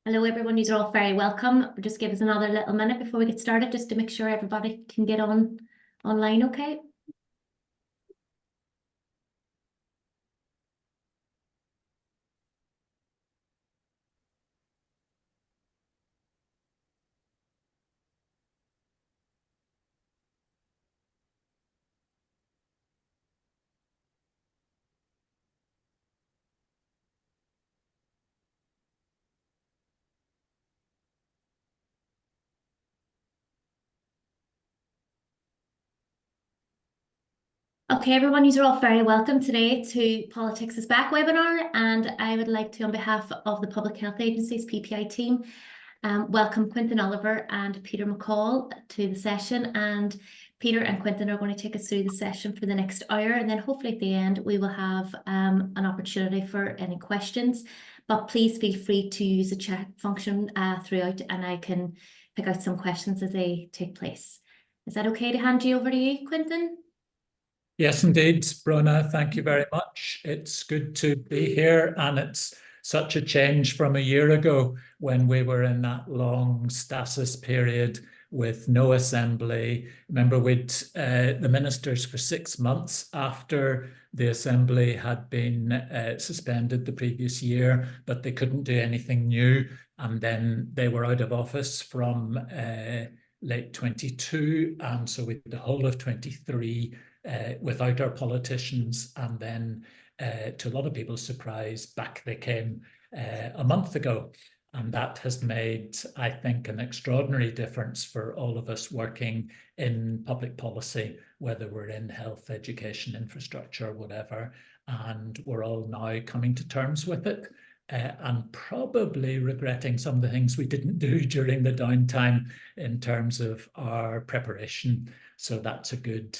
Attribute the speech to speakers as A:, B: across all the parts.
A: Hello everyone, you're all very welcome. Just give us another little minute before we get started, just to make sure everybody can get online, okay? Okay, everyone, you're all very welcome today to Politics is Back webinar, and I would like to, on behalf of the Public Health Agency's PPI team, welcome Quentin Oliver and Peter McCall to the session. And Peter and Quentin are going to take us through the session for the next hour, and then hopefully at the end we will have an opportunity for any questions. But please feel free to use the chat function throughout, and I can pick out some questions as they take place. Is that okay to hand you over to you, Quentin?
B: Yes, indeed, Brona, thank you very much. It's good to be here, and it's such a change from a year ago when we were in that long stasis period with no assembly. Remember, we'd the ministers for 6 months after the assembly had been suspended the previous year, but they couldn't do anything new. And then they were out of office from late 22. And so we did the whole of 23 without our politicians, and then to a lot of people's surprise, back they came a month ago. And that has made, I think, an extraordinary difference for all of us working in public policy, whether we're in health, education, infrastructure, whatever. And we're all now coming to terms with it. And probably regretting some of the things we didn't do during the downtime in terms of our preparation. So that's a good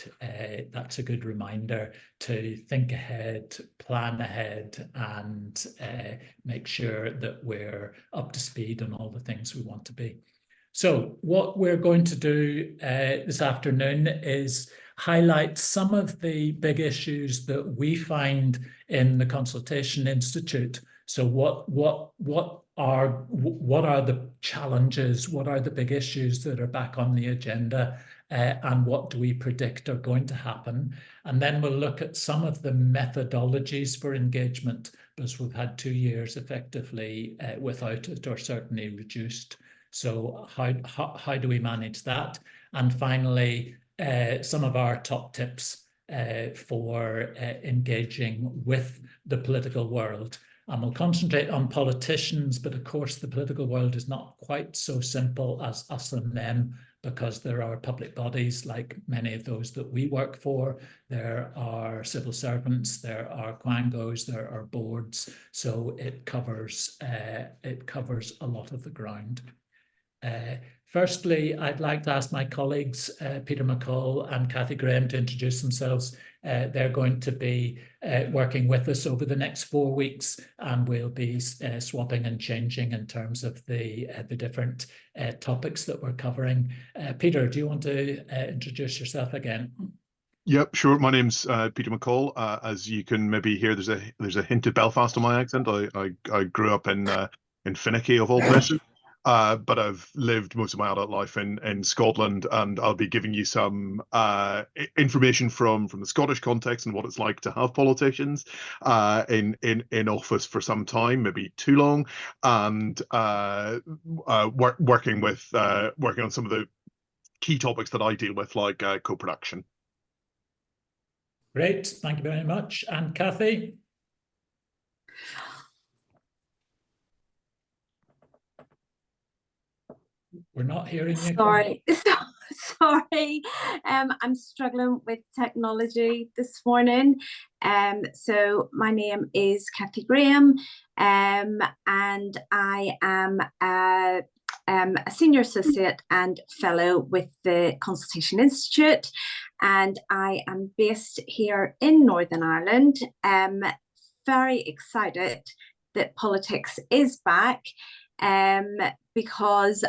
B: reminder to think ahead, plan ahead, and make sure that we're up to speed on all the things we want to be. So what we're going to do this afternoon is highlight some of the big issues that we find in the Consultation Institute. So what are the challenges? What are the big issues that are back on the agenda? And what do we predict are going to happen? And then we'll look at some of the methodologies for engagement, because we've had 2 years effectively without it, or certainly reduced. So how do we manage that? And finally, some of our top tips for engaging with the political world. And we'll concentrate on politicians, but of course the political world is not quite so simple as us and them, because there are public bodies like many of those that we work for. There are civil servants, there are quangos, there are boards. So it covers a lot of the ground. Firstly, I'd like to ask my colleagues, Peter McCall and Cathy Graham, to introduce themselves. They're going to be working with us over the next 4 weeks, and we'll be swapping and changing in terms of the different topics that we're covering. Peter, do you want to introduce yourself again?
C: Yep, sure. My name's Peter McCall. As you can maybe hear, there's a hint of Belfast on my accent. I grew up in Finicky, of all places. But I've lived most of my adult life in Scotland, and I'll be giving you some information from the Scottish context and what it's like to have politicians in office for some time, maybe too long, and working on some of the key topics that I deal with, like co-production.
B: Great, thank you very much. And Cathy? We're not hearing you.
D: Sorry. I'm struggling with technology this morning. So my name is Cathy Graham, and I am a senior associate and fellow with the Consultation Institute, and I am based here in Northern Ireland. Very excited that politics is back, because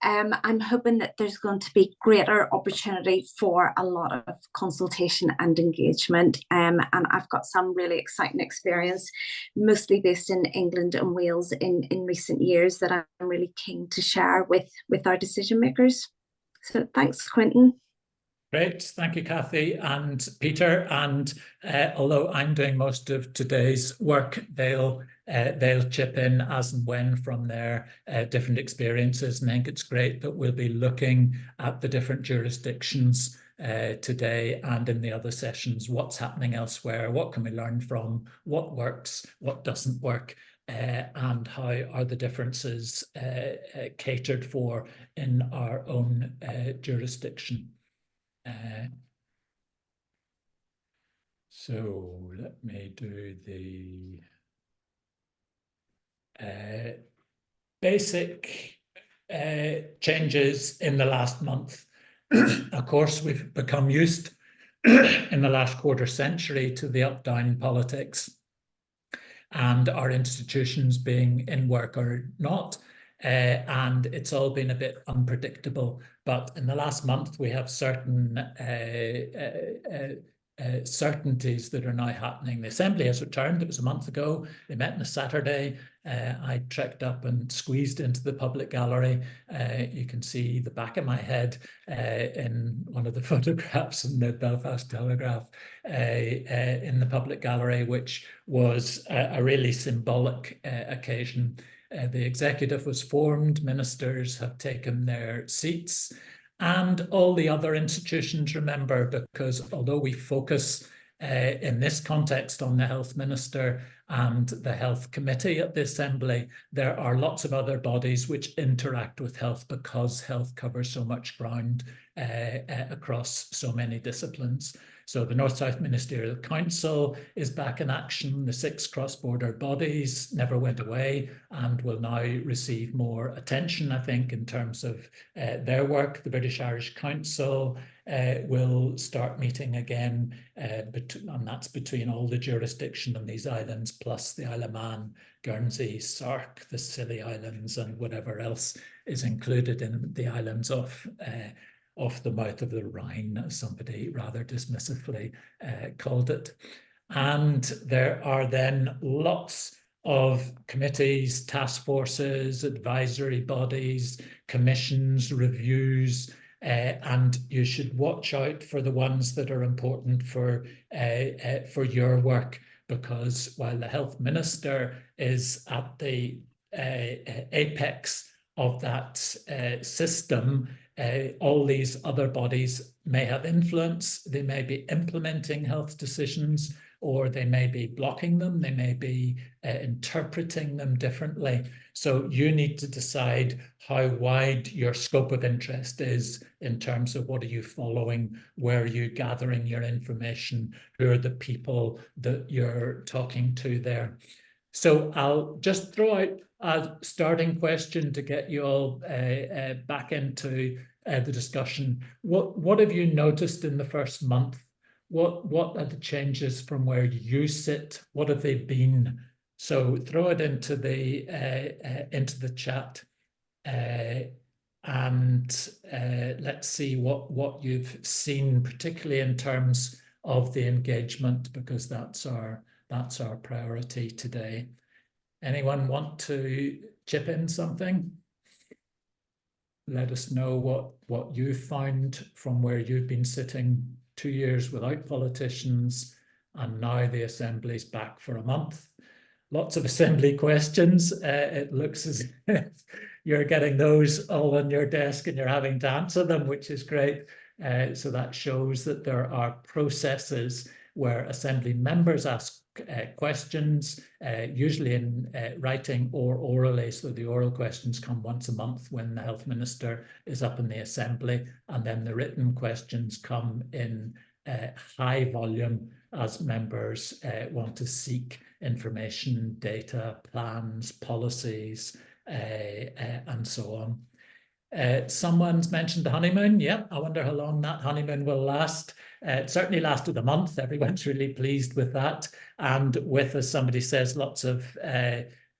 D: I'm hoping that there's going to be greater opportunity for a lot of consultation and engagement. And I've got some really exciting experience, mostly based in England and Wales in recent years, that I'm really keen to share with our decision makers. So thanks, Quentin.
B: Great, thank you, Kathy and Peter. And although I'm doing most of today's work, they'll chip in as and when from their different experiences. And I think it's great that we'll be looking at the different jurisdictions today and in the other sessions. What's happening elsewhere? What can we learn from? What works? What doesn't work? And how are the differences catered for in our own jurisdiction? So let me do the basic changes in the last month. Of course, we've become used in the last quarter century to the up-down politics and our institutions being in work or not. And it's all been a bit unpredictable. But in the last month, we have certain certainties that are now happening. The Assembly has returned. It was a month ago. They met on a Saturday. I trekked up and squeezed into the public gallery. You can see the back of my head in one of the photographs in the Belfast Telegraph in the public gallery, which was a really symbolic occasion. The executive was formed, ministers have taken their seats, and all the other institutions, remember, because although we focus in this context on the health minister and the health committee at the Assembly, there are lots of other bodies which interact with health because health covers so much ground across so many disciplines. So the North-South Ministerial Council is back in action. The 6 cross-border bodies never went away and will now receive more attention, I think, in terms of their work. The British-Irish Council will start meeting again, and that's between all the jurisdiction on these islands, plus the Isle of Man, Guernsey, Sark, the Scilly Islands, and whatever else is included in the islands off the mouth of the Rhine, as somebody rather dismissively called it. And there are then lots of committees, task forces, advisory bodies, commissions, reviews, and you should watch out for the ones that are important for your work, because while the health minister is at the apex of that system, all these other bodies may have influence. They may be implementing health decisions, or they may be blocking them. They may be interpreting them differently. So you need to decide how wide your scope of interest is in terms of what are you following, where are you gathering your information, who are the people that you're talking to there. So I'll just throw out a starting question to get you all back into the discussion. What have you noticed in the first month? What are the changes from where you sit? What have they been? So throw it into the chat, and let's see what you've seen, particularly in terms of the engagement, because that's our priority today. Anyone want to chip in something? Let us know what you found from where you've been sitting 2 years without politicians, and now the Assembly's back for a month. Lots of Assembly questions. It looks as if you're getting those all on your desk and you're having to answer them, which is great. So that shows that there are processes where Assembly members ask questions, usually in writing or orally. So the oral questions come once a month when the health minister is up in the Assembly, and then the written questions come in high volume as members want to seek information, data, plans, policies, and so on. Someone's mentioned the honeymoon. Yeah, I wonder how long that honeymoon will last. It certainly lasted a month. Everyone's really pleased with that. And with, as somebody says, lots of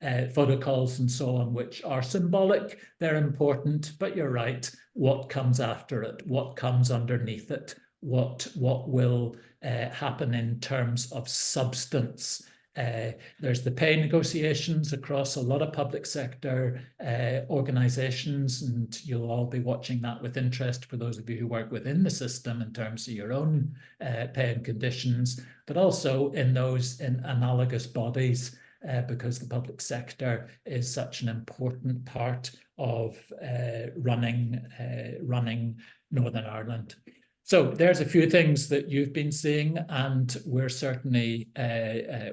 B: photo calls and so on, which are symbolic, they're important, but you're right, what comes after it, what comes underneath it, what will happen in terms of substance. There's the pay negotiations across a lot of public sector organizations, and you'll all be watching that with interest for those of you who work within the system in terms of your own pay and conditions, but also in those in analogous bodies, because the public sector is such an important part of running Northern Ireland. So there's a few things that you've been seeing, and we're certainly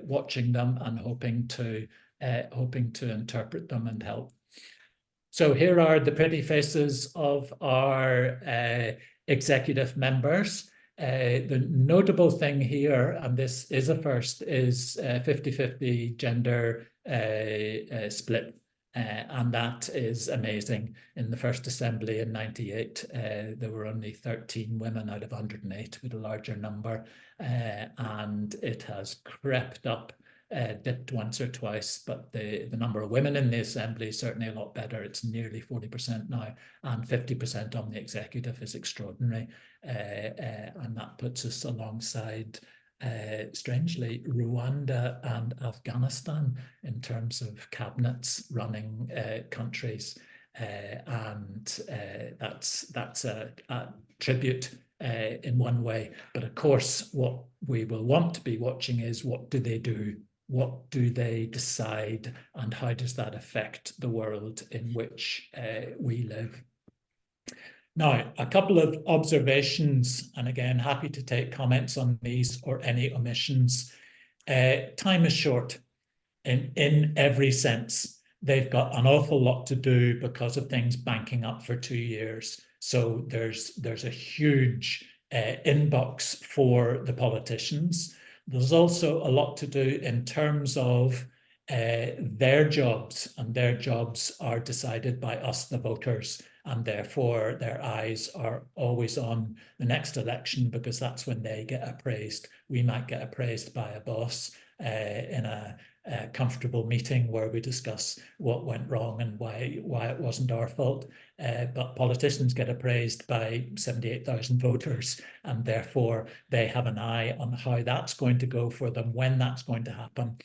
B: watching them and hoping to interpret them and help. So here are the pretty faces of our executive members. The notable thing here, and this is a first, is 50-50 gender split. And that is amazing. In the first assembly in 98, there were only 13 women out of 108, with a larger number. And it has crept up, dipped once or twice, but the number of women in the assembly is certainly a lot better. It's nearly 40% now, and 50% on the executive is extraordinary. And that puts us alongside, strangely, Rwanda and Afghanistan in terms of cabinets running countries. And that's a tribute in one way. But of course, what we will want to be watching is, what do they do? What do they decide? And how does that affect the world in which we live? Now, a couple of observations, and again, happy to take comments on these or any omissions. Time is short in every sense. They've got an awful lot to do because of things banking up for 2 years. So there's a huge inbox for the politicians. There's also a lot to do in terms of their jobs, and their jobs are decided by us, the voters, and therefore their eyes are always on the next election, because that's when they get appraised. We might get appraised by a boss in a comfortable meeting where we discuss what went wrong and why it wasn't our fault. But politicians get appraised by 78,000 voters, and therefore they have an eye on how that's going to go for them, when that's going to happen.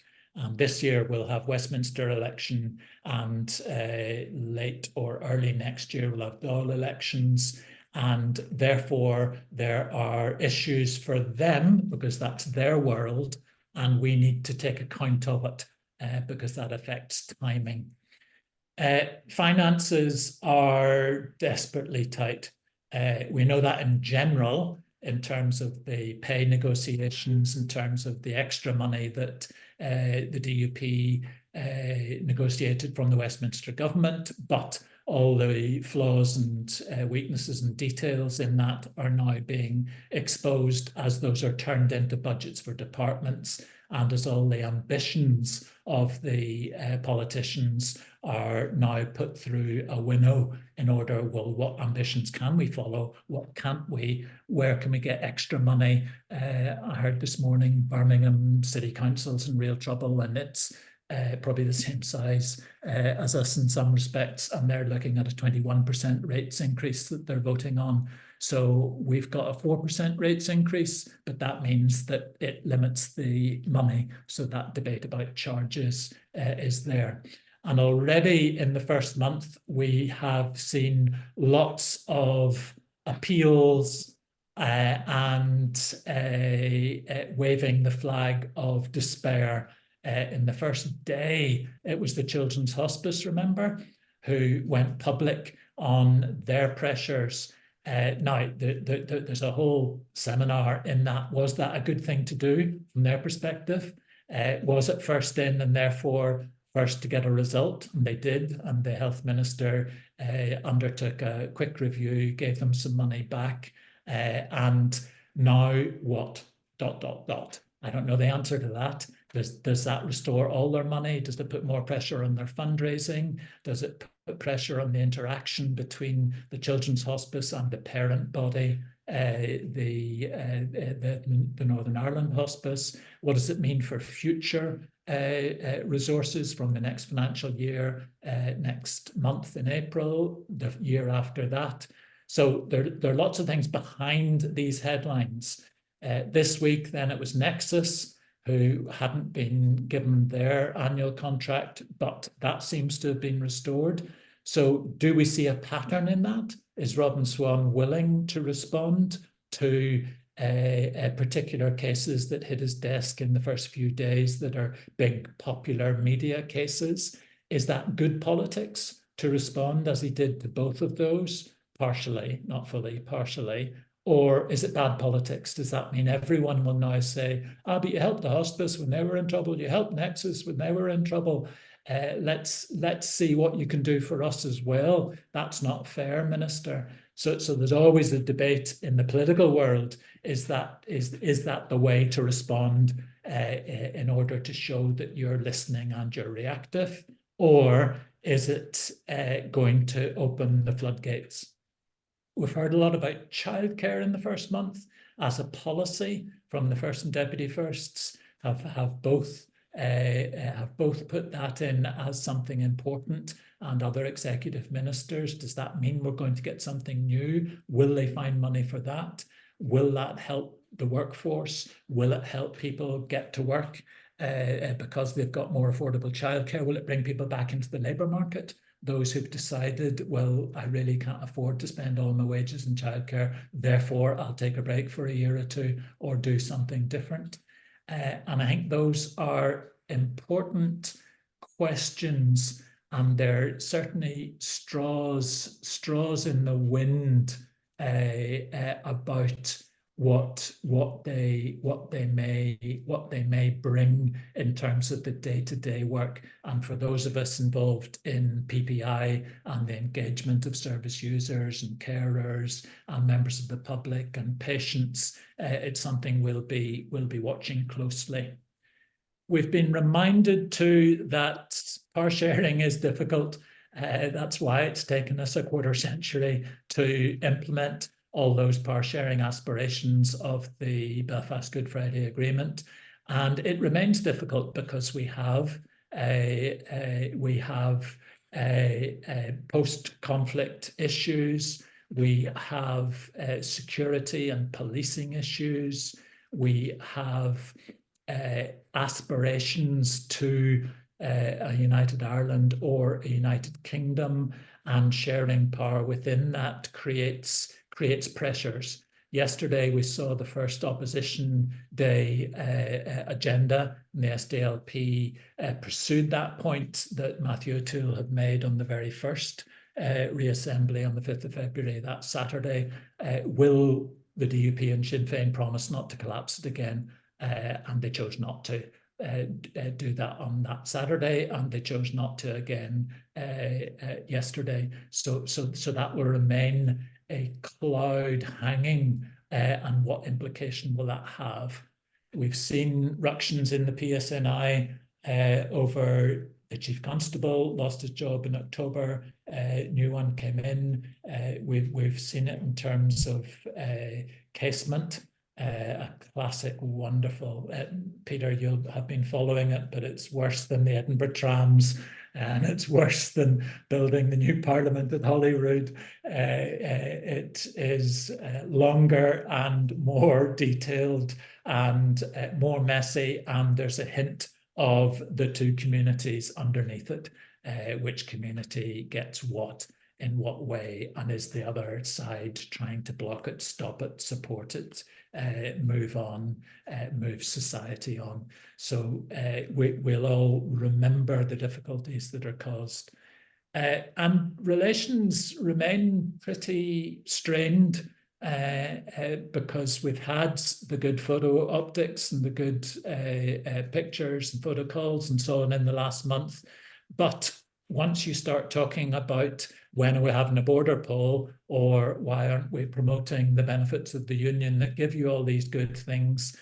B: This year we'll have Westminster election, and late or early next year we'll have Dáil elections, and therefore there are issues for them, because that's their world, and we need to take account of it, because that affects timing. Finances are desperately tight. We know that in general, in terms of the pay negotiations, in terms of the extra money that the DUP negotiated from the Westminster government, but all the flaws and weaknesses and details in that are now being exposed as those are turned into budgets for departments, and as all the ambitions of the politicians are now put through a winnow in order, well, what ambitions can we follow? What can't we? Where can we get extra money? I heard this morning Birmingham City Council's in real trouble, and it's probably the same size as us in some respects, and they're looking at a 21% rates increase that they're voting on. So we've got a 4% rates increase, but that means that it limits the money. So that debate about charges is there. And already in the first month, we have seen lots of appeals and waving the flag of despair. In the first day, it was the Children's Hospice, remember, who went public on their pressures. Now, there's a whole seminar in that. Was that a good thing to do from their perspective? Was it first in and therefore first to get a result? And they did, and the health minister undertook a quick review, gave them some money back, and now what? ... I don't know the answer to that. Does that restore all their money? Does it put more pressure on their fundraising? Does it put pressure on the interaction between the Children's Hospice and the parent body? the Northern Ireland Hospice? What does it mean for future resources from the next financial year, next month in April, the year after that? So there are lots of things behind these headlines. This week, then, it was Nexus, who hadn't been given their annual contract, but that seems to have been restored. So do we see a pattern in that? Is Robin Swan willing to respond to particular cases that hit his desk in the first few days that are big popular media cases? Is that good politics to respond as he did to both of those? Partially, not fully, partially. Or is it bad politics? Does that mean everyone will now say, but you helped the hospice when they were in trouble, you helped Nexus when they were in trouble, let's see what you can do for us as well. That's not fair, Minister. So there's always a debate in the political world. Is that the way to respond in order to show that you're listening and you're reactive? Or is it going to open the floodgates? We've heard a lot about childcare in the first month as a policy from the First and Deputy Firsts, have both put that in as something important, and other executive ministers. Does that mean we're going to get something new? Will they find money for that? Will that help the workforce? Will it help people get to work because they've got more affordable childcare? Will it bring people back into the labour market? Those who've decided, well, I really can't afford to spend all my wages in childcare, therefore I'll take a break for a year or two or do something different. And I think those are important questions, and they're certainly straws in the wind about what they may bring in terms of the day-to-day work. And for those of us involved in PPI and the engagement of service users and carers and members of the public and patients, it's something we'll be watching closely. We've been reminded too that power sharing is difficult. That's why it's taken us a quarter century to implement all those power sharing aspirations of the Belfast Good Friday Agreement. And it remains difficult because we have post-conflict issues, we have security and policing issues, we have aspirations to a United Ireland or a United Kingdom, and sharing power within that creates pressures. Yesterday, we saw the first Opposition Day agenda, and the SDLP pursued that point that Matthew O'Toole had made on the very first reassembly on the 5th of February, that Saturday. Will the DUP and Sinn Féin promise not to collapse it again? And they chose not to do that on that Saturday, and they chose not to again yesterday. So that will remain a cloud hanging, and what implication will that have? We've seen ructions in the PSNI over the Chief Constable lost his job in October, new one came in. We've seen it in terms of casement, a classic, wonderful, Peter, you'll have been following it, but it's worse than the Edinburgh trams, and it's worse than building the new Parliament at Holyrood. It is longer and more detailed and more messy, and there's a hint of the two communities underneath it. Which community gets what, in what way, and is the other side trying to block it, stop it, support it, move on, move society on? So we'll all remember the difficulties that are caused. And relations remain pretty strained because we've had the good photo optics and the good pictures and photo calls and so on in the last month. But once you start talking about when are we having a border poll, or why aren't we promoting the benefits of the union that give you all these good things,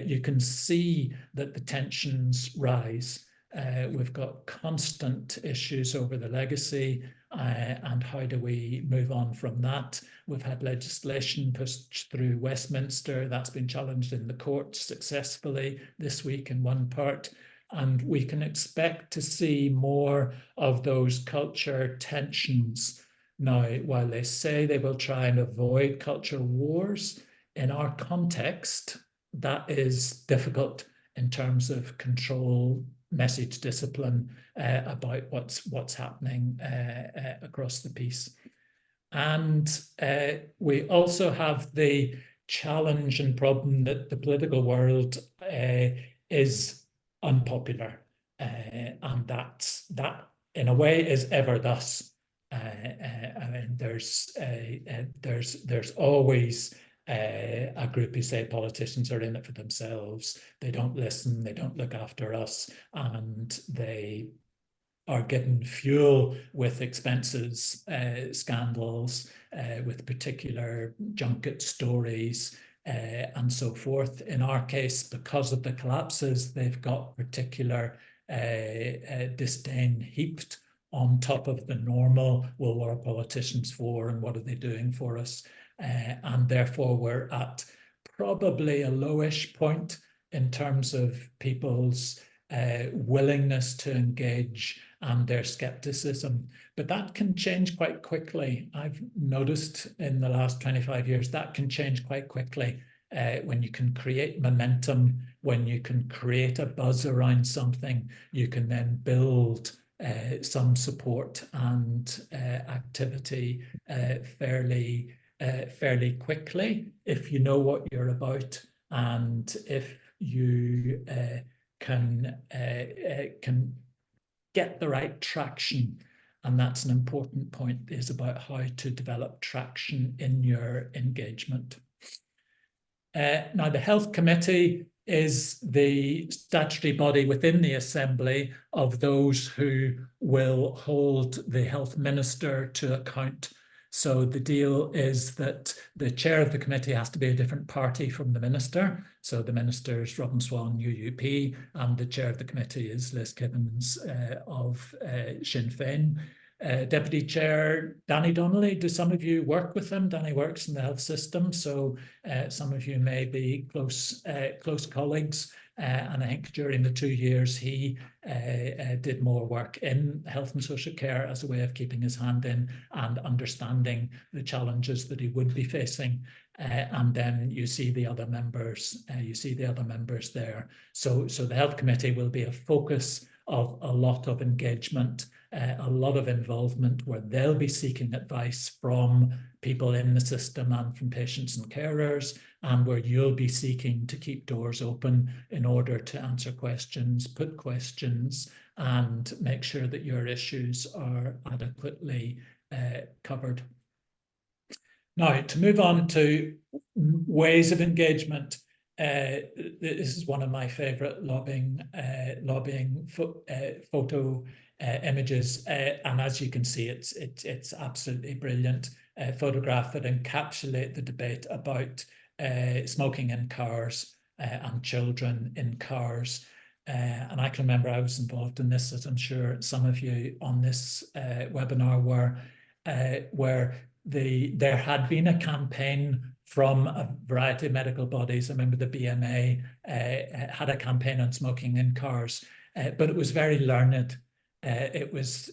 B: you can see that the tensions rise. We've got constant issues over the legacy, and how do we move on from that? We've had legislation pushed through Westminster that's been challenged in the courts successfully this week in one part. And we can expect to see more of those culture tensions. Now, while they say they will try and avoid culture wars, in our context, that is difficult in terms of control, message discipline about what's happening across the piece. And we also have the challenge and problem that the political world is unpopular, and that in a way is ever thus. I mean, there's always a group who say politicians are in it for themselves. They don't listen, they don't look after us, and they are given fuel with expenses, scandals, with particular junket stories, and so forth. In our case, because of the collapses, they've got particular disdain heaped on top of the normal, well, what are politicians for and what are they doing for us? And therefore, we're at probably a lowish point in terms of people's willingness to engage and their skepticism. But that can change quite quickly. I've noticed in the last 25 years that can change quite quickly when you can create momentum, when you can create a buzz around something, you can then build some support and activity fairly quickly if you know what you're about, and if you can get the right traction. And that's an important point, is about how to develop traction in your engagement. Now, the Health Committee is the statutory body within the Assembly of those who will hold the Health Minister to account. So the deal is that the chair of the committee has to be a different party from the minister. So the minister is Robin Swan, UUP, and the chair of the committee is Liz Gibbons of Sinn Féin. Deputy Chair Danny Donnelly, do some of you work with him? Danny works in the health system, so some of you may be close colleagues. And I think during the 2 years he did more work in health and social care as a way of keeping his hand in and understanding the challenges that he would be facing. And then you see the other members. There. So the Health Committee will be a focus of a lot of engagement, a lot of involvement, where they'll be seeking advice from people in the system and from patients and carers, and where you'll be seeking to keep doors open in order to answer questions, put questions, and make sure that your issues are adequately covered. Now, to move on to ways of engagement, this is one of my favourite lobbying photo images, and as you can see, it's absolutely brilliant. Photograph that encapsulate the debate about smoking in cars and children in cars. And I can remember I was involved in this, as I'm sure some of you on this webinar were, where there had been a campaign from a variety of medical bodies. I remember the BMA had a campaign on smoking in cars, but it was very learned. It was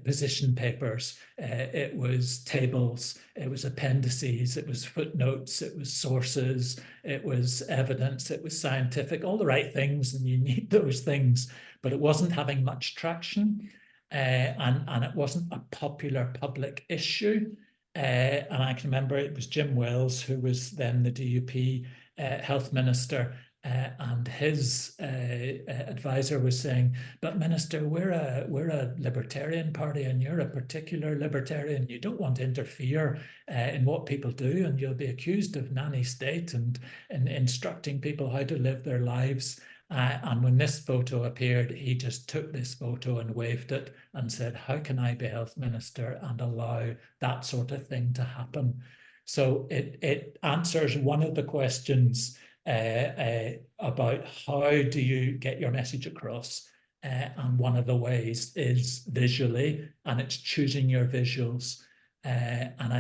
B: position papers, it was tables, it was appendices, it was footnotes, it was sources, it was evidence, it was scientific, all the right things, and you need those things, but it wasn't having much traction, and it wasn't a popular public issue. And I can remember it was Jim Wells, who was then the DUP health minister, and his advisor was saying, "But Minister, we're a libertarian party, and you're a particular libertarian. You don't want to interfere in what people do, and you'll be accused of nanny state and instructing people how to live their lives." And when this photo appeared, he just took this photo and waved it and said, "How can I be health minister and allow that sort of thing to happen?" So it answers one of the questions about how do you get your message across. And one of the ways is visually, and it's choosing your visuals. And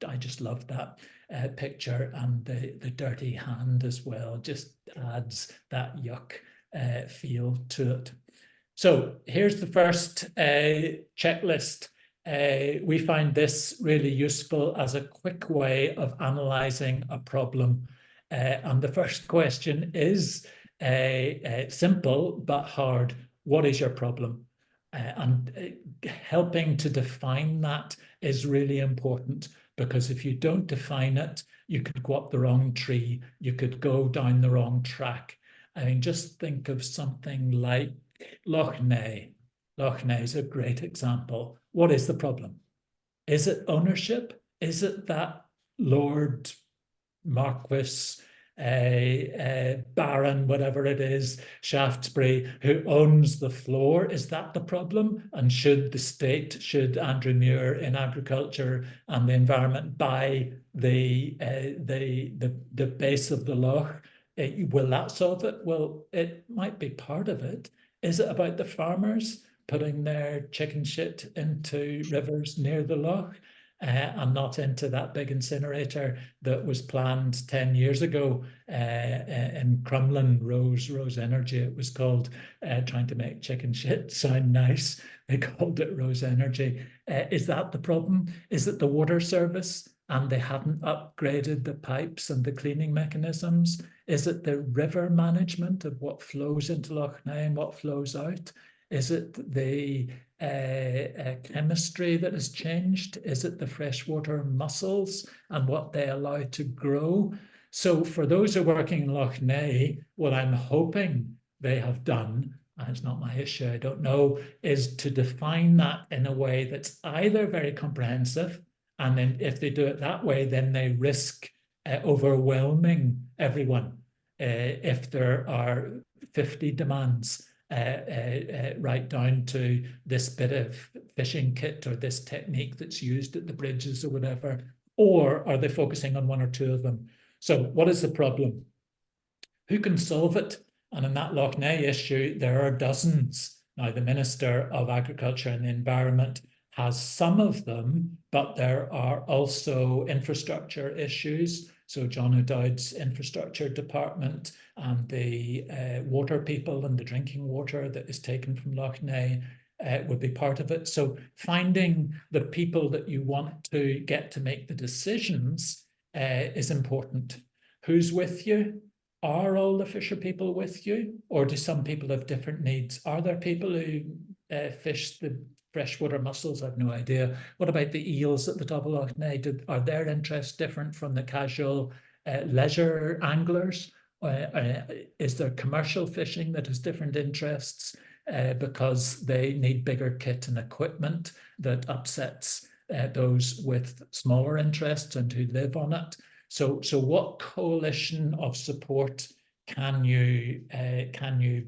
B: I just love that picture, and the dirty hand as well just adds that yuck feel to it. So here's the first checklist. We find this really useful as a quick way of analysing a problem. And the first question is simple but hard. What is your problem? And helping to define that is really important, because if you don't define it, you could go up the wrong tree, you could go down the wrong track. I mean, just think of something like Loch Ness. Loch Ness is a great example. What is the problem? Is it ownership? Is it that Lord Marquis, Baron, whatever it is, Shaftesbury, who owns the floor? Is that the problem? And should the state, should Andrew Muir in agriculture and the environment buy the base of the loch? Will that solve it? Well, it might be part of it. Is it about the farmers putting their chicken shit into rivers near the loch? And not into that big incinerator that was planned 10 years ago in Crumlin, Rose Energy it was called, trying to make chicken shit sound nice. They called it Rose Energy. Is that the problem? Is it the water service and they hadn't upgraded the pipes and the cleaning mechanisms? Is it the river management of what flows into Loch Ness and what flows out? Is it the chemistry that has changed? Is it the freshwater mussels and what they allow to grow? So for those who are working in Loch Ness, what I'm hoping they have done, and it's not my issue, I don't know, is to define that in a way that's either very comprehensive, and then if they do it that way, then they risk overwhelming everyone. If there are 50 demands, right down to this bit of fishing kit or this technique that's used at the bridges or whatever, or are they focusing on one or two of them? So what is the problem? Who can solve it? And in that Loch Ness issue, there are dozens. Now, the Minister of Agriculture and the Environment has some of them, but there are also infrastructure issues. So John O'Dowd's infrastructure department and the water people and the drinking water that is taken from Loch Ness would be part of it. So finding the people that you want to get to make the decisions is important. Who's with you? Are all the fisher people with you? Or do some people have different needs? Are there people who fish the freshwater mussels? I have no idea. What about the eels at the top of Loch Ness? Are their interests different from the casual leisure anglers? Is there commercial fishing that has different interests because they need bigger kit and equipment that upsets those with smaller interests and who live on it? So what coalition of support can you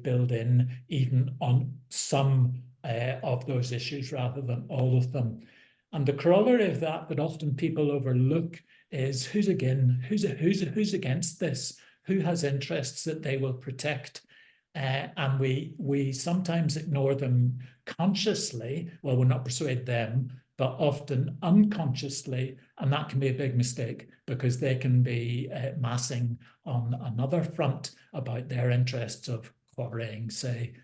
B: build in even on some of those issues rather than all of them? And the corollary of that often people overlook is who's against this? Who has interests that they will protect? And we sometimes ignore them consciously. Well, we'll not persuade them, but often unconsciously, and that can be a big mistake because they can be massing on another front about their interests of quarrying, say.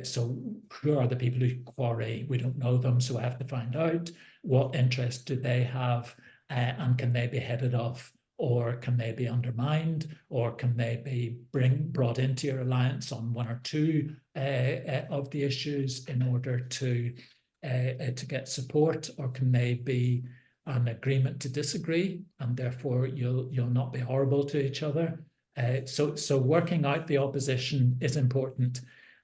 B: So who are the people who quarry? We don't know them, so I have to find out what interest do they have, and can they be headed off, or can they be undermined, or can they be brought into your alliance on one or two of the issues in order to get support, or can they be an agreement to disagree, and therefore you'll not be horrible to each other. So working out the opposition is important.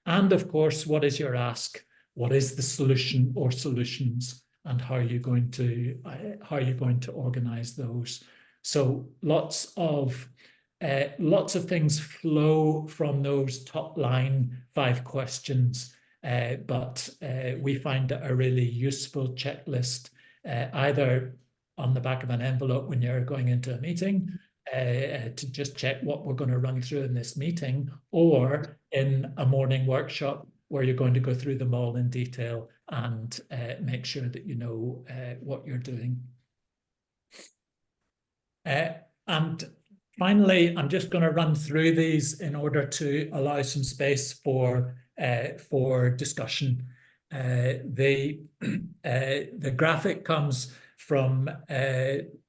B: And of course, what is your ask? What is the solution or solutions? And how are you going to organize those? So lots of things flow from those top line 5 questions. But we find it a really useful checklist, either on the back of an envelope when you're going into a meeting, to just check what we're going to run through in this meeting, or in a morning workshop where you're going to go through them all in detail and make sure that you know what you're doing. And finally, I'm just going to run through these in order to allow some space for discussion. The graphic comes from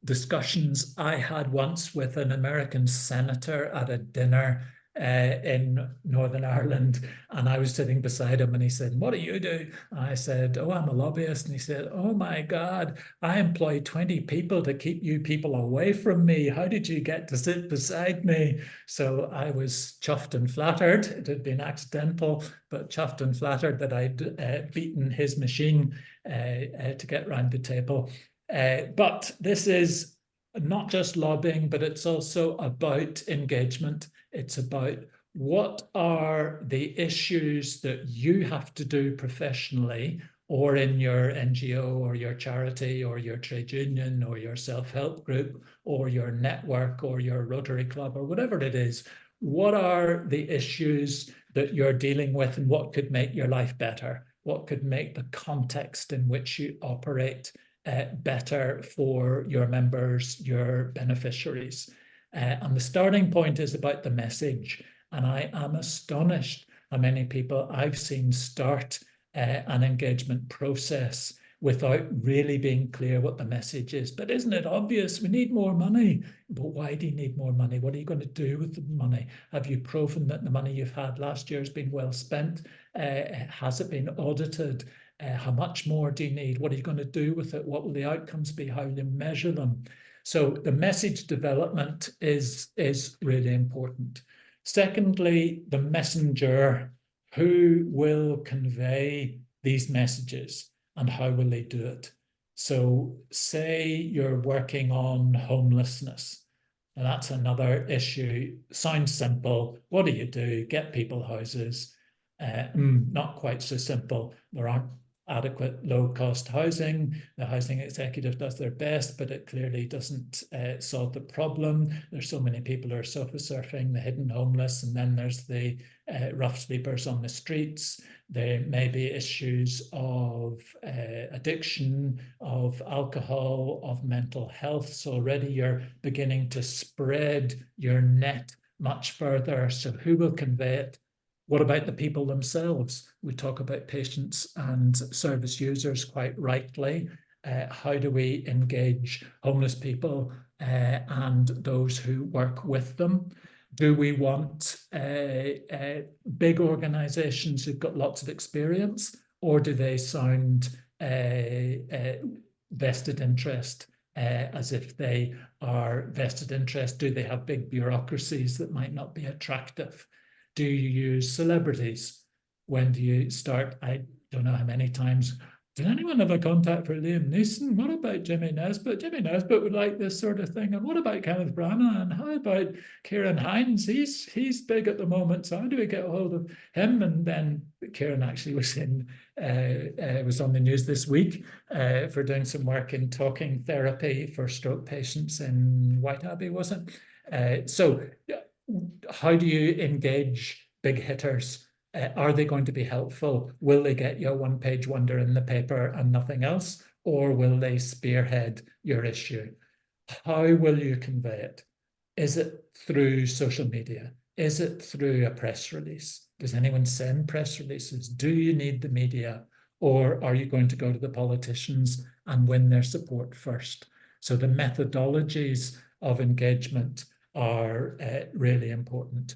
B: discussions I had once with an American senator at a dinner in Northern Ireland, and I was sitting beside him, and he said, "What do you do?" And I said, "Oh, I'm a lobbyist." And he said, "Oh my God, I employ 20 people to keep you people away from me. How did you get to sit beside me?" So I was chuffed and flattered. It had been accidental, but chuffed and flattered that I'd beaten his machine to get round the table. But this is not just lobbying, but it's also about engagement. It's about what are the issues that you have to do professionally or in your NGO or your charity or your trade union or your self-help group or your network or your Rotary Club or whatever it is. What are the issues that you're dealing with, and what could make your life better? What could make the context in which you operate better for your members, your beneficiaries? And the starting point is about the message. And I am astonished how many people I've seen start an engagement process without really being clear what the message is. But isn't it obvious? We need more money. But why do you need more money? What are you going to do with the money? Have you proven that the money you've had last year has been well spent? Has it been audited? How much more do you need? What are you going to do with it? What will the outcomes be? How will you measure them? So the message development is really important. Secondly, the messenger. Who will convey these messages and how will they do it? So say you're working on homelessness, and that's another issue. Sounds simple. What do? Get people houses. Not quite so simple. There aren't adequate low-cost housing. The housing executive does their best, but it clearly doesn't solve the problem. There's so many people who are sofa surfing, the hidden homeless, and then there's the rough sleepers on the streets. There may be issues of addiction, of alcohol, of mental health. So already you're beginning to spread your net much further. So who will convey it? What about the people themselves? We talk about patients and service users quite rightly. How do we engage homeless people and those who work with them? Do we want big organizations who've got lots of experience, or do they sound vested interest, as if they are vested interest? Do they have big bureaucracies that might not be attractive? Do you use celebrities? When do you start? I don't know how many times. Did anyone have a contact for Liam Neeson? What about Jimmy Nesbitt? Jimmy Nesbitt would like this sort of thing. And what about Kenneth Branagh? And how about Kieran Hines? He's big at the moment. So how do we get a hold of him? And then Kieran actually was was on the news this week for doing some work in talking therapy for stroke patients in Whiteabbey, was it? So how do you engage big hitters? Are they going to be helpful? Will they get you a one-page wonder in the paper and nothing else? Or will they spearhead your issue? How will you convey it? Is it through social media? Is it through a press release? Does anyone send press releases? Do you need the media? Or are you going to go to the politicians and win their support first? So the methodologies of engagement are really important.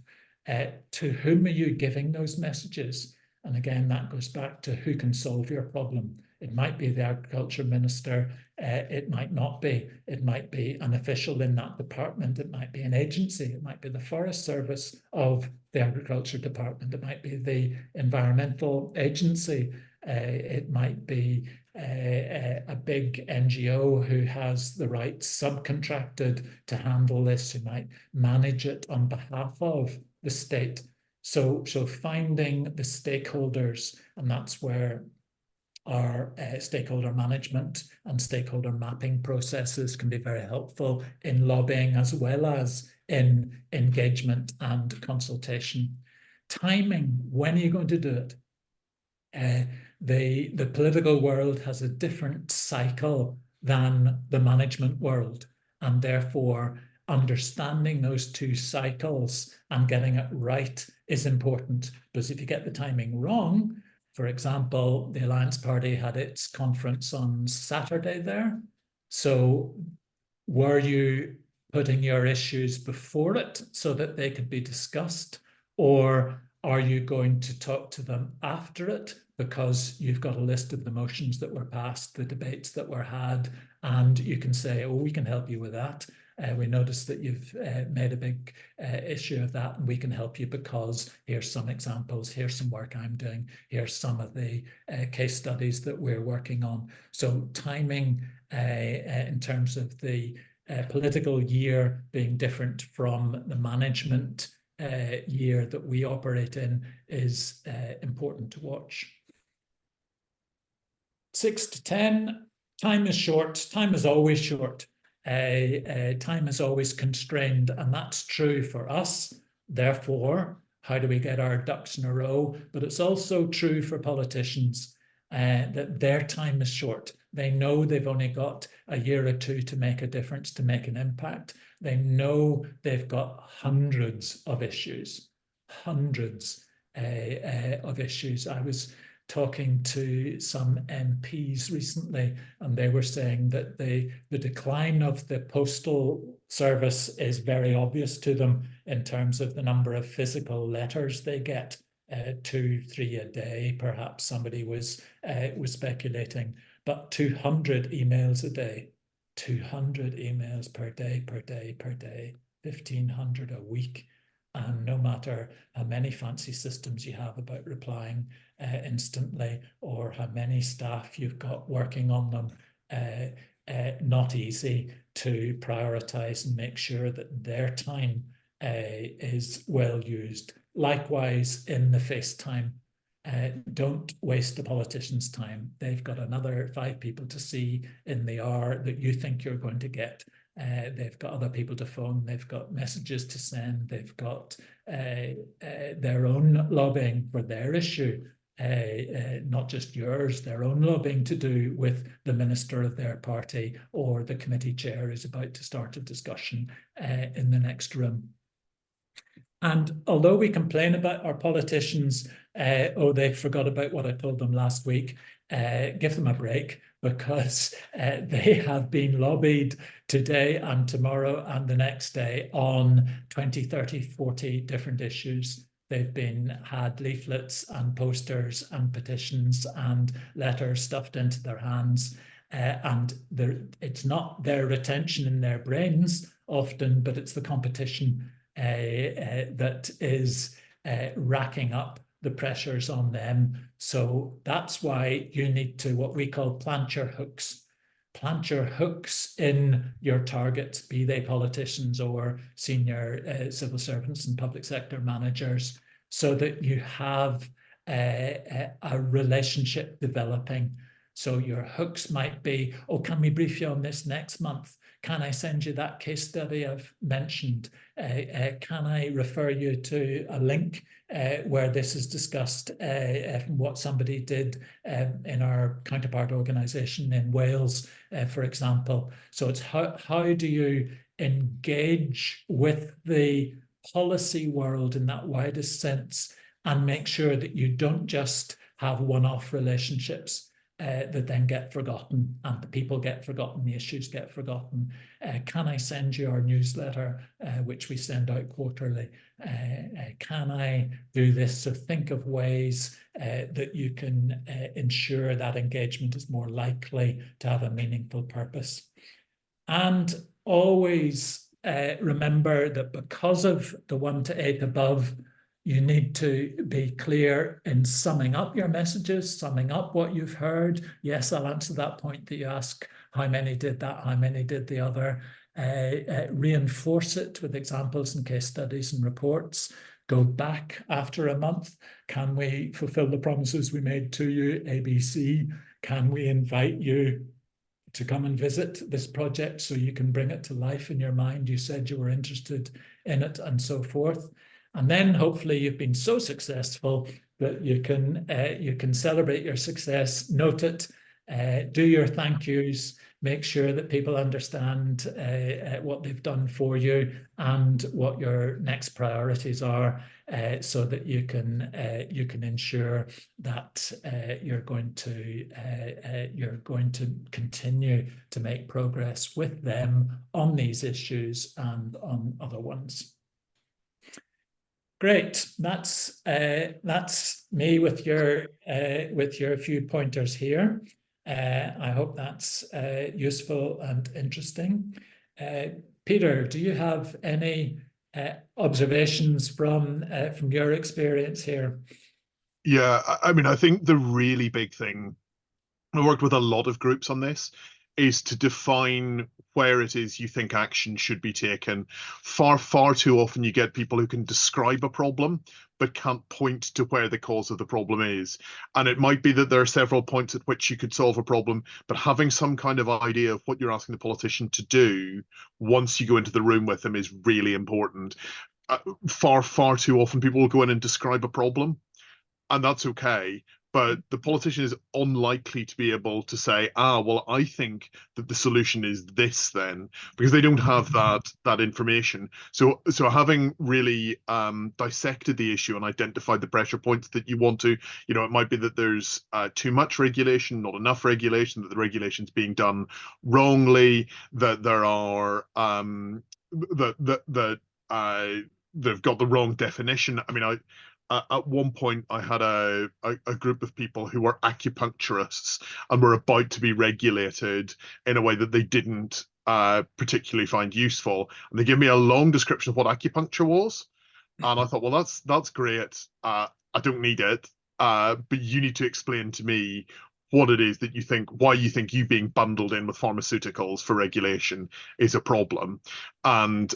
B: To whom are you giving those messages? And again, that goes back to who can solve your problem. It might be the agriculture minister. It might not be. It might be an official in that department. It might be an agency. It might be the Forest Service of the agriculture department. It might be the environmental agency. It might be a big NGO who has the right subcontracted to handle this, who might manage it on behalf of the state. So finding the stakeholders, and that's where our stakeholder management and stakeholder mapping processes can be very helpful in lobbying as well as in engagement and consultation. Timing, when are you going to do it? The political world has a different cycle than the management world, and therefore understanding those two cycles and getting it right is important, because if you get the timing wrong, for example, the Alliance Party had its conference on Saturday there. So were you putting your issues before it so that they could be discussed? Or are you going to talk to them after it because you've got a list of the motions that were passed, the debates that were had, and you can say, oh, we can help you with that. We noticed that you've made a big issue of that, and we can help you because here's some examples, here's some work I'm doing, here's some of the case studies that we're working on. So timing in terms of the political year being different from the management year that we operate in is important to watch. 6 to 10, time is short, time is always short. Time is always constrained, and that's true for us. Therefore, how do we get our ducks in a row? But it's also true for politicians that their time is short. They know they've only got a year or two to make a difference, to make an impact. They know they've got hundreds of issues, hundreds of issues. I was talking to some MPs recently, and they were saying that the decline of the postal service is very obvious to them in terms of the number of physical letters they get, 2, 3 a day. Perhaps somebody was speculating, but 200 emails a day, 200 emails per day, 1,500 a week. And no matter how many fancy systems you have about replying instantly, or how many staff you've got working on them, not easy to prioritize and make sure that their time is well used. Likewise, in the FaceTime, don't waste the politicians' time. They've got another 5 people to see in the hour that you think you're going to get. They've got other people to phone, they've got messages to send, they've got their own lobbying for their issue, not just yours, their own lobbying to do with the minister of their party or the committee chair who's about to start a discussion in the next room. And although we complain about our politicians, oh, they forgot about what I told them last week, give them a break, because they have been lobbied today and tomorrow and the next day on 20, 30, 40 different issues. They've had leaflets and posters and petitions and letters stuffed into their hands. And it's not their retention in their brains often, but it's the competition that is racking up the pressures on them. So that's why you need to, what we call, plant your hooks. Plant your hooks in your targets, be they politicians or senior civil servants and public sector managers, so that you have a relationship developing. So your hooks might be, oh, can we brief you on this next month? Can I send you that case study I've mentioned? Can I refer you to a link where this is discussed from what somebody did in our counterpart organisation in Wales, for example? So it's how do you engage with the policy world in that widest sense and make sure that you don't just have one-off relationships that then get forgotten, and the people get forgotten, the issues get forgotten. Can I send you our newsletter, which we send out quarterly? Can I do this? So think of ways that you can ensure that engagement is more likely to have a meaningful purpose. And always remember that because of the 1 to 8 above, you need to be clear in summing up your messages, summing up what you've heard. Yes, I'll answer that point that you ask, how many did that, how many did the other. Reinforce it with examples and case studies and reports. Go back after a month. Can we fulfill the promises we made to you? ABC. can we invite you to come and visit this project so you can bring it to life in your mind? You said you were interested in it and so forth. And then hopefully you've been so successful that you can celebrate your success, note it, do your thank yous, make sure that people understand what they've done for you and what your next priorities are, so that you can ensure that you're going to continue to make progress with them on these issues and on other ones. Great. That's me with your few pointers here. I hope that's useful and interesting. Peter, do you have any observations from your experience here?
C: Yeah, I mean, I think the really big thing, I worked with a lot of groups on this, is to define where it is you think action should be taken. Far too often you get people who can describe a problem but can't point to where the cause of the problem is. And it might be that there are several points at which you could solve a problem, but having some kind of idea of what you're asking the politician to do once you go into the room with them is really important. Far too often people will go in and describe a problem, and that's okay, but the politician is unlikely to be able to say, well, I think that the solution is this then, because they don't have that information. So having really dissected the issue and identified the pressure points that you want to, it might be that there's too much regulation, not enough regulation, that the regulation's being done wrongly, that there are they've got the wrong definition. I mean, at one point, I had a group of people who were acupuncturists and were about to be regulated in a way that they didn't particularly find useful. And they gave me a long description of what acupuncture was. And I thought, well, that's great. I don't need it. But you need to explain to me what it is that you think, why you think you being bundled in with pharmaceuticals for regulation is a problem. And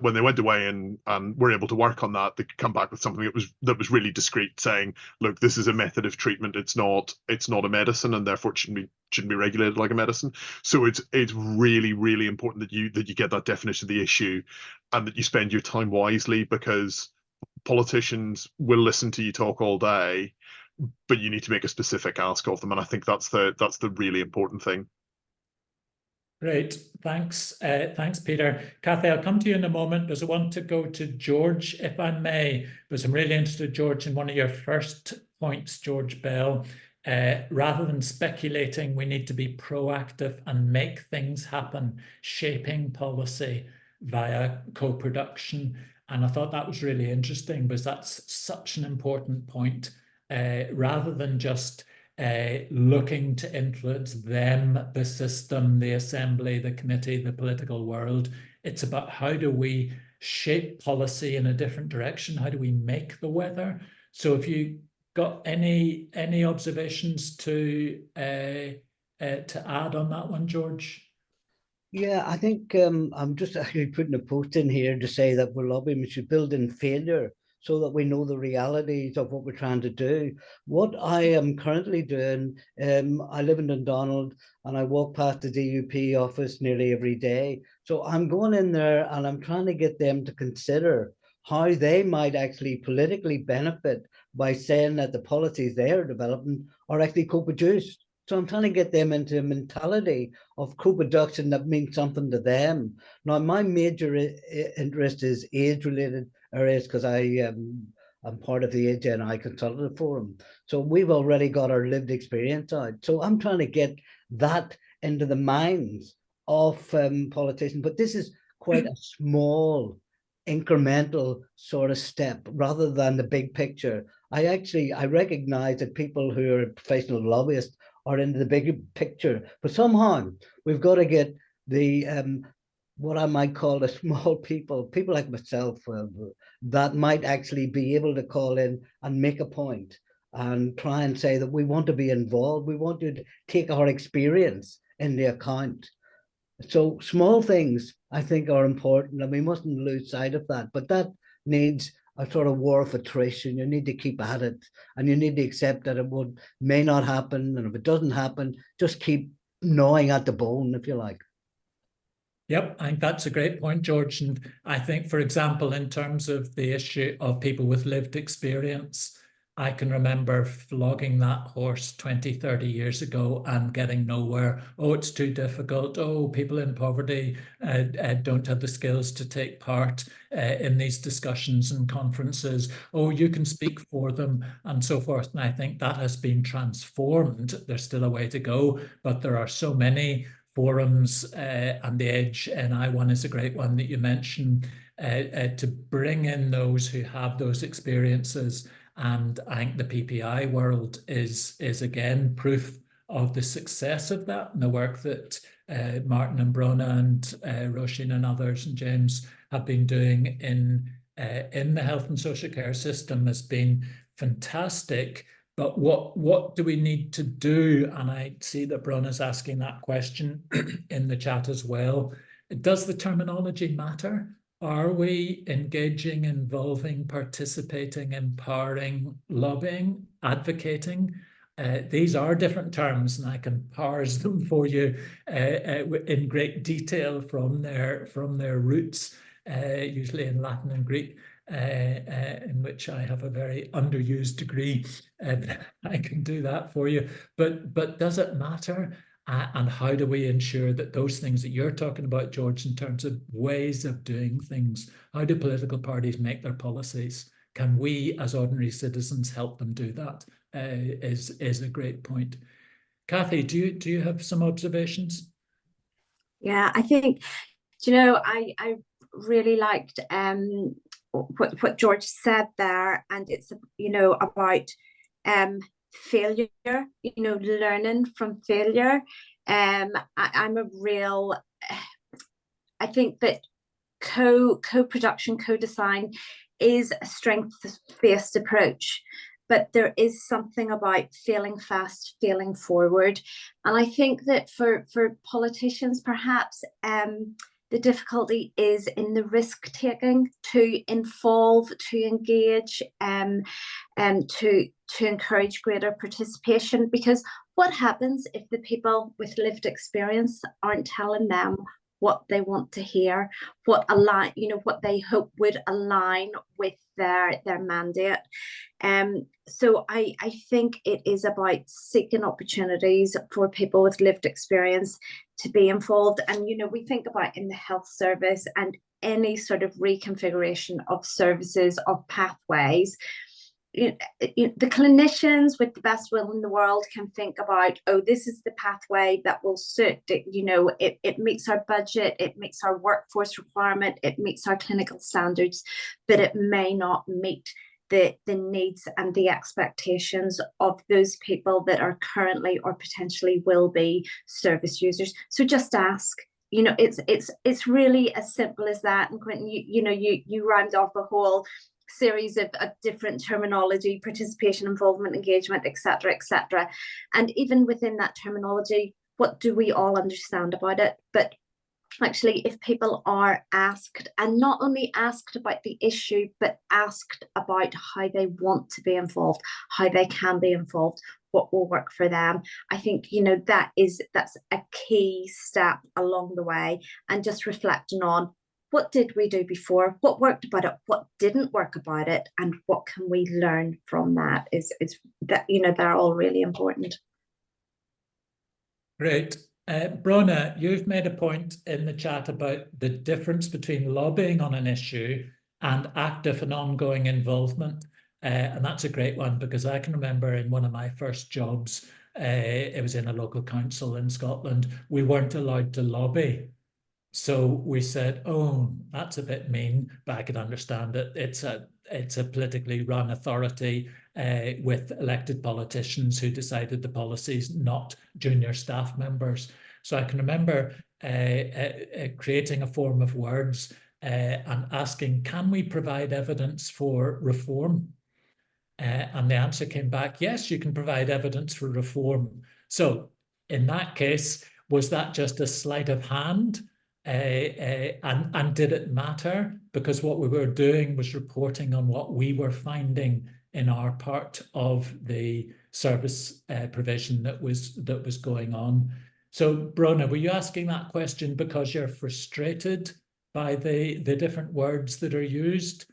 C: when they went away and were able to work on that, they could come back with something that was really discreet, saying, look, this is a method of treatment. It's not a medicine, and therefore it shouldn't be regulated like a medicine. So it's really, really important that you get that definition of the issue, and that you spend your time wisely, because politicians will listen to you talk all day, but you need to make a specific ask of them, and I think that's the really important thing.
B: Great, thanks, Peter. Kathy, I'll come to you in a moment, because I want to go to George, if I may, because I'm really interested, George, in one of your first points, George Bell. Rather than speculating, we need to be proactive and make things happen, shaping policy via co-production. And I thought that was really interesting, because that's such an important point. Rather than just looking to influence them, the system, the assembly, the committee, the political world, it's about how do we shape policy in a different direction? How do we make the weather? So if you got any observations to add on that one, George?
E: Yeah, I think I'm just actually putting a post in here to say that we're lobbying, we should build in failure so that we know the realities of what we're trying to do. What I am currently doing, I live in Dundonald and I walk past the DUP office nearly every day. So I'm going in there and I'm trying to get them to consider how they might actually politically benefit by saying that the policies they are developing are actually co-produced. So I'm trying to get them into a mentality of co-production that means something to them. Now, my major interest is age-related areas, because I'm part of the AGNI Consultative Forum. So we've already got our lived experience out. So I'm trying to get that into the minds of politicians. But this is quite a small, incremental sort of step rather than the big picture. I recognize that people who are professional lobbyists are into the bigger picture, but somehow we've got to get the what I might call the small people like myself, that might actually be able to call in and make a point and try and say that we want to be involved. We want to take our experience into account. So small things, I think, are important, and we mustn't lose sight of that. But that needs a sort of war of attrition. You need to keep at it, and you need to accept that it may not happen, and if it doesn't happen, just keep gnawing at the bone, if you like.
B: Yep, I think that's a great point, George. And I think, for example, in terms of the issue of people with lived experience, I can remember flogging that horse 20, 30 years ago and getting nowhere. Oh, it's too difficult. Oh, people in poverty don't have the skills to take part in these discussions and conferences. Oh, you can speak for them and so forth. And I think that has been transformed. There's still a way to go, but there are so many forums, and the Edge NI one is a great one that you mentioned, to bring in those who have those experiences. And I think the PPI world is again proof of the success of that, and the work that Martin and Brona and Roisin and others and James have been doing in the health and social care system has been fantastic. But what do we need to do? And I see that Brona's asking that question in the chat as well. Does the terminology matter? Are we engaging, involving, participating, empowering, lobbying, advocating? These are different terms, and I can parse them for you in great detail from their roots, usually in Latin and Greek, in which I have a very underused degree. I can do that for you. But does it matter? And how do we ensure that those things that you're talking about, George, in terms of ways of doing things, how do political parties make their policies? Can we, as ordinary citizens, help them do that? Is a great point. Kathy, do you have some observations?
D: Yeah, I think, I really liked what George said there, and it's about failure, learning from failure. I think that co-production, co-design is a strength-based approach, but there is something about failing fast, failing forward. And I think that for politicians, perhaps the difficulty is in the risk taking to involve, to engage, and to encourage greater participation. Because what happens if the people with lived experience aren't telling them what they want to hear, what they hope would align with their mandate? So I think it is about seeking opportunities for people with lived experience to be involved. And we think about in the health service and any sort of reconfiguration of services, of pathways. The clinicians with the best will in the world can think about, oh, this is the pathway that will suit it. It meets our budget, it meets our workforce requirement, it meets our clinical standards, but it may not meet the needs and the expectations of those people that are currently or potentially will be service users. So just ask. It's really as simple as that. And Quentin, you round off a whole series of different terminology: participation, involvement, engagement, etc., etc. And even within that terminology, what do we all understand about it? But actually, if people are asked, and not only asked about the issue, but asked about how they want to be involved, how they can be involved, what will work for them, I think that's a key step along the way. And just reflecting on, what did we do before? What worked about it? What didn't work about it? And what can we learn from that? Is that they're all really important.
B: Great. Brona, you've made a point in the chat about the difference between lobbying on an issue and active and ongoing involvement. And that's a great one, because I can remember in one of my first jobs, it was in a local council in Scotland, we weren't allowed to lobby. So we said, oh, that's a bit mean, but I could understand it. It's a politically run authority with elected politicians who decided the policies, not junior staff members. So I can remember creating a form of words and asking, can we provide evidence for reform? And the answer came back, yes, you can provide evidence for reform. So in that case, was that just a sleight of hand? And did it matter? Because what we were doing was reporting on what we were finding in our part of the service provision that was going on. So, Brona, were you asking that question because you're frustrated by the different words that are used,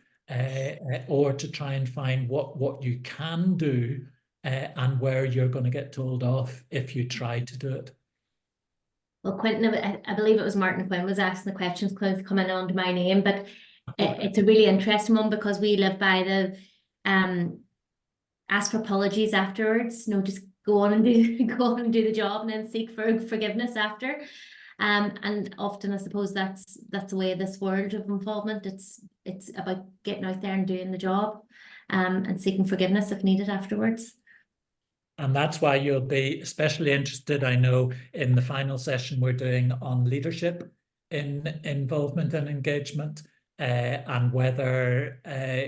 B: or to try and find what you can do and where you're going to get told off if you try to do it?
A: Well, Quentin, I believe it was Martin Quinn was asking the questions coming under my name, but it's a really interesting one because we live by the ask for apologies afterwards. No, just go on and do the job and then seek for forgiveness after. And often I suppose that's the way of this world of involvement. It's about getting out there and doing the job, and seeking forgiveness if needed afterwards.
B: And that's why you'll be especially interested, I know, in the final session we're doing on leadership in involvement and engagement, and whether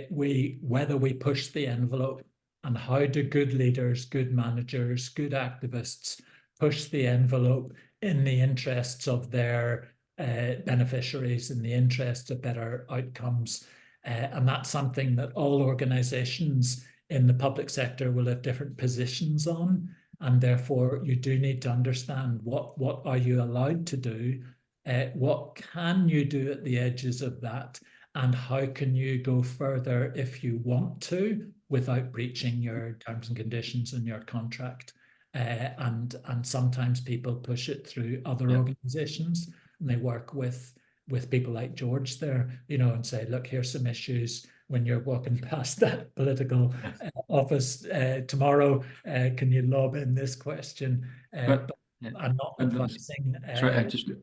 B: we push the envelope, and how do good leaders, good managers, good activists push the envelope in the interests of their beneficiaries, in the interests of better outcomes. And that's something that all organizations in the public sector will have different positions on, and therefore you do need to understand what are you allowed to do, what can you do at the edges of that, and how can you go further if you want to without breaching your terms and conditions in your contract. And sometimes people push it through other organizations, and they work with people like George there, and say, look, here's some issues. When you're walking past that political office tomorrow, can you lob in this question? But I'm not advising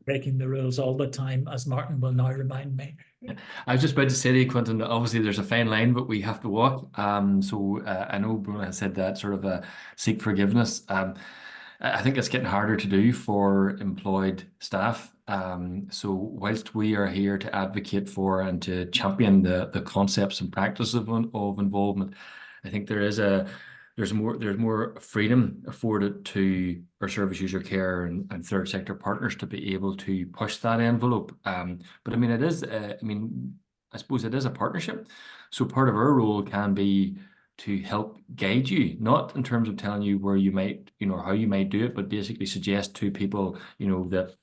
B: breaking the rules all the time, as Martin will now remind me.
F: I was just about to say to you, Quentin, obviously there's a fine line, but we have to walk. So I know Bruna has said that sort of seek forgiveness. I think it's getting harder to do for employed staff. So whilst we are here to advocate for and to champion the concepts and practices of involvement, I think there's more freedom afforded to our service user care and third sector partners to be able to push that envelope. But I mean, I suppose it is a partnership. So part of our role can be to help guide you, not in terms of telling you where you might, how you might do it, but basically suggest to people, that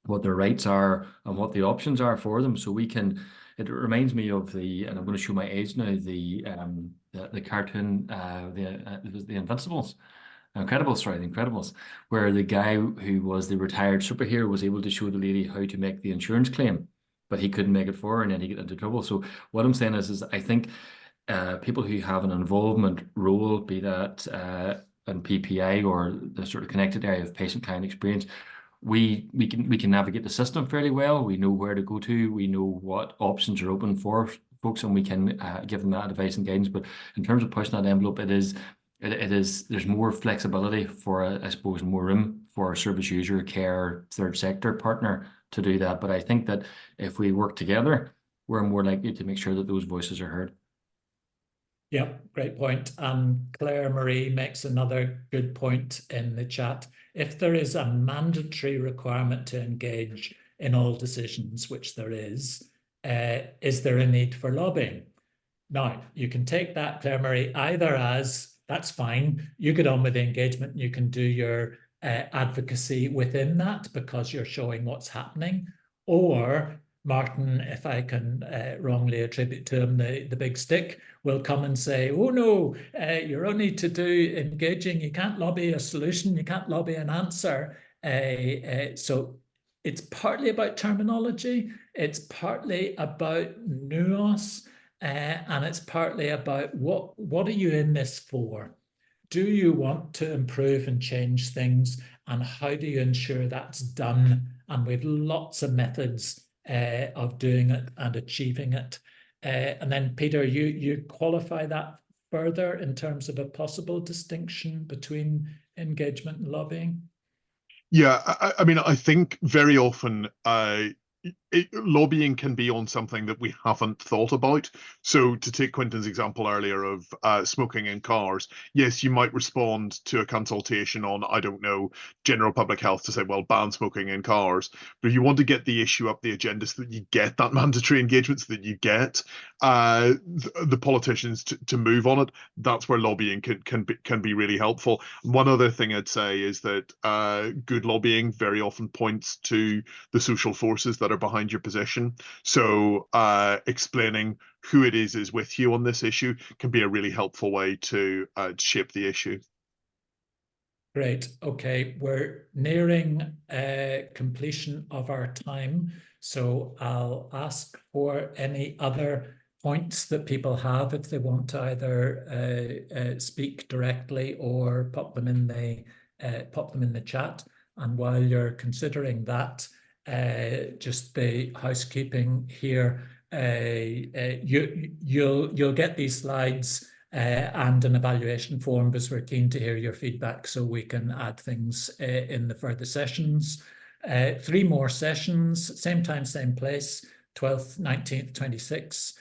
F: what their rights are and what the options are for them. So we can, it reminds me of and I'm going to show my age now, the cartoon, it was the Invincibles. The Incredibles, where the guy who was the retired superhero was able to show the lady how to make the insurance claim, but he couldn't make it for her, and then he got into trouble. So what I'm saying is I think people who have an involvement role, be that in PPI or the sort of connected area of patient-client experience, we can navigate the system fairly well. We know where to go to. We know what options are open for folks, and we can give them that advice and guidance. But in terms of pushing that envelope, there's more flexibility for, I suppose, more room for a service user, care, third sector partner to do that. But I think that if we work together, we're more likely to make sure that those voices are heard.
B: Yep, great point. Claire Marie makes another good point in the chat. If there is a mandatory requirement to engage in all decisions, which there is there a need for lobbying? Now, you can take that, Claire Marie, either as, that's fine, you get on with the engagement, you can do your advocacy within that because you're showing what's happening, or Martin, if I can wrongly attribute to him the big stick, will come and say, oh no, you're only to do engaging, you can't lobby a solution, you can't lobby an answer. So it's partly about terminology, it's partly about nuance, and it's partly about what are you in this for? Do you want to improve and change things, and how do you ensure that's done? And we've lots of methods of doing it and achieving it. And then Peter, you qualify that further in terms of a possible distinction between engagement and lobbying?
C: Yeah, I mean, I think very often lobbying can be on something that we haven't thought about. So to take Quentin's example earlier of smoking in cars, yes, you might respond to a consultation on, I don't know, general public health to say, well, ban smoking in cars. But if you want to get the issue up the agenda so that you get that mandatory engagement, so that you get the politicians to move on it, that's where lobbying can be really helpful. One other thing I'd say is that good lobbying very often points to the social forces that are behind your position. So explaining who it is with you on this issue can be a really helpful way to shape the issue.
B: Great. Okay, we're nearing completion of our time. So I'll ask for any other points that people have if they want to either speak directly or pop them in the chat. And while you're considering that, just the housekeeping here, you'll get these slides and an evaluation form, because we're keen to hear your feedback so we can add things in the further sessions. 3 more sessions, same time, same place, 12th, 19th, 26th.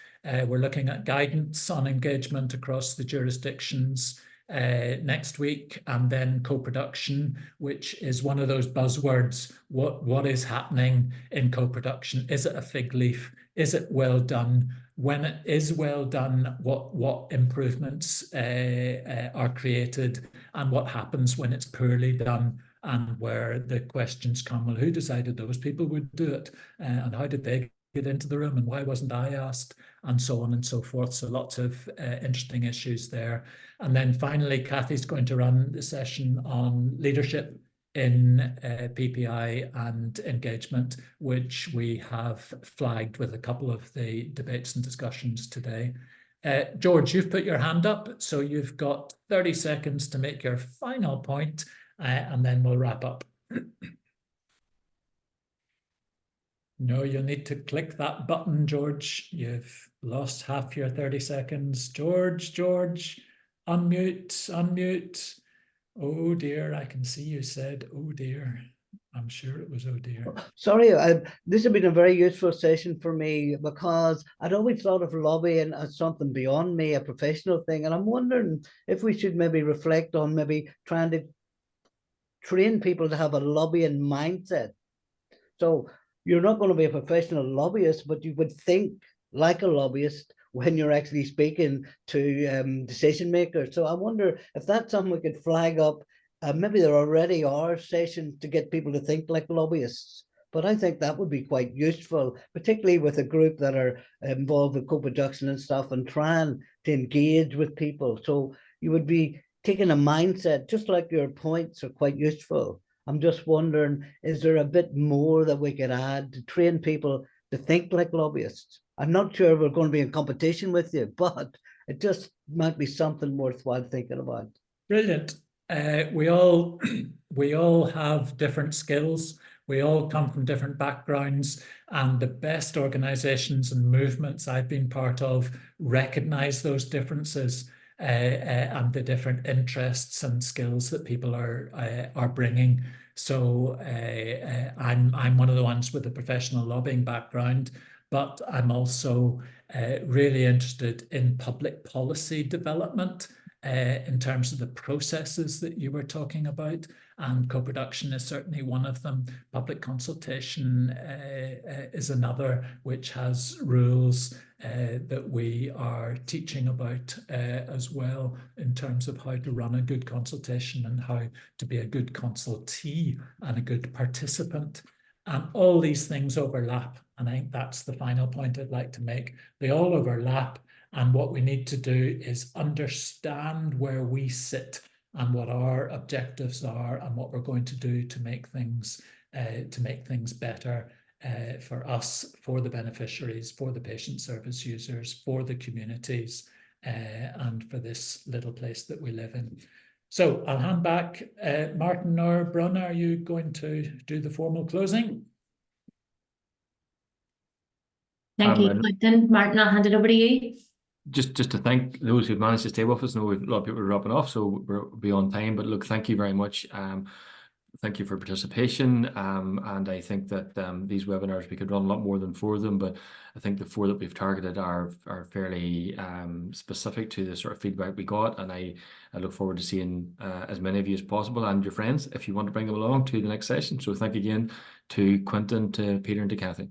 B: We're looking at guidance on engagement across the jurisdictions next week, and then co-production, which is one of those buzzwords. What is happening in co-production? Is it a fig leaf? Is it well done? When it is well done, what improvements are created, and what happens when it's poorly done, and where the questions come, well, who decided those people would do it, and how did they get into the room, and why wasn't I asked, and so on and so forth. So lots of interesting issues there. And then finally, Kathy's going to run the session on leadership in PPI and engagement, which we have flagged with a couple of the debates and discussions today. George, you've put your hand up, so you've got 30 seconds to make your final point, and then we'll wrap up. No, you'll need to click that button, George. You've lost half your 30 seconds. George, unmute. Oh dear, I can see you said, oh dear. I'm sure it was oh dear.
E: Sorry, this has been a very useful session for me, because I'd always thought of lobbying as something beyond me, a professional thing. And I'm wondering if we should maybe reflect on maybe trying to train people to have a lobbying mindset. So you're not going to be a professional lobbyist, but you would think like a lobbyist when you're actually speaking to decision makers. So I wonder if that's something we could flag up. Maybe there already are sessions to get people to think like lobbyists, but I think that would be quite useful, particularly with a group that are involved with co-production and stuff, and trying to engage with people. So you would be taking a mindset, just like your points are quite useful. I'm just wondering, is there a bit more that we could add to train people to think like lobbyists? I'm not sure we're going to be in competition with you, but it just might be something worthwhile thinking about.
B: Brilliant. We all have different skills. We all come from different backgrounds, and the best organizations and movements I've been part of recognize those differences and the different interests and skills that people are bringing. So I'm one of the ones with a professional lobbying background, but I'm also really interested in public policy development in terms of the processes that you were talking about, and co-production is certainly one of them. Public consultation is another, which has rules that we are teaching about as well, in terms of how to run a good consultation and how to be a good consultee and a good participant. And all these things overlap, and I think that's the final point I'd like to make. They all overlap, and what we need to do is understand where we sit and what our objectives are, and what we're going to do to make things better for us, for the beneficiaries, for the patient service users, for the communities, and for this little place that we live in. So I'll hand back. Martin or Bruna, are you going to do the formal closing?
A: Thank you, Quentin. Martin, I'll hand it over to you.
F: Just to thank those who've managed to stay with us. I know a lot of people are dropping off, so we'll be on time. But look, thank you very much thank you for participation. And I think that these webinars, we could run a lot more than 4 of them, but I think the 4 that we've targeted are fairly specific to the sort of feedback we got. And I look forward to seeing as many of you as possible and your friends if you want to bring them along to the next session. So thank you again to Quentin, to Peter, and to Kathy.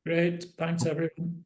B: Great. Thanks, everyone.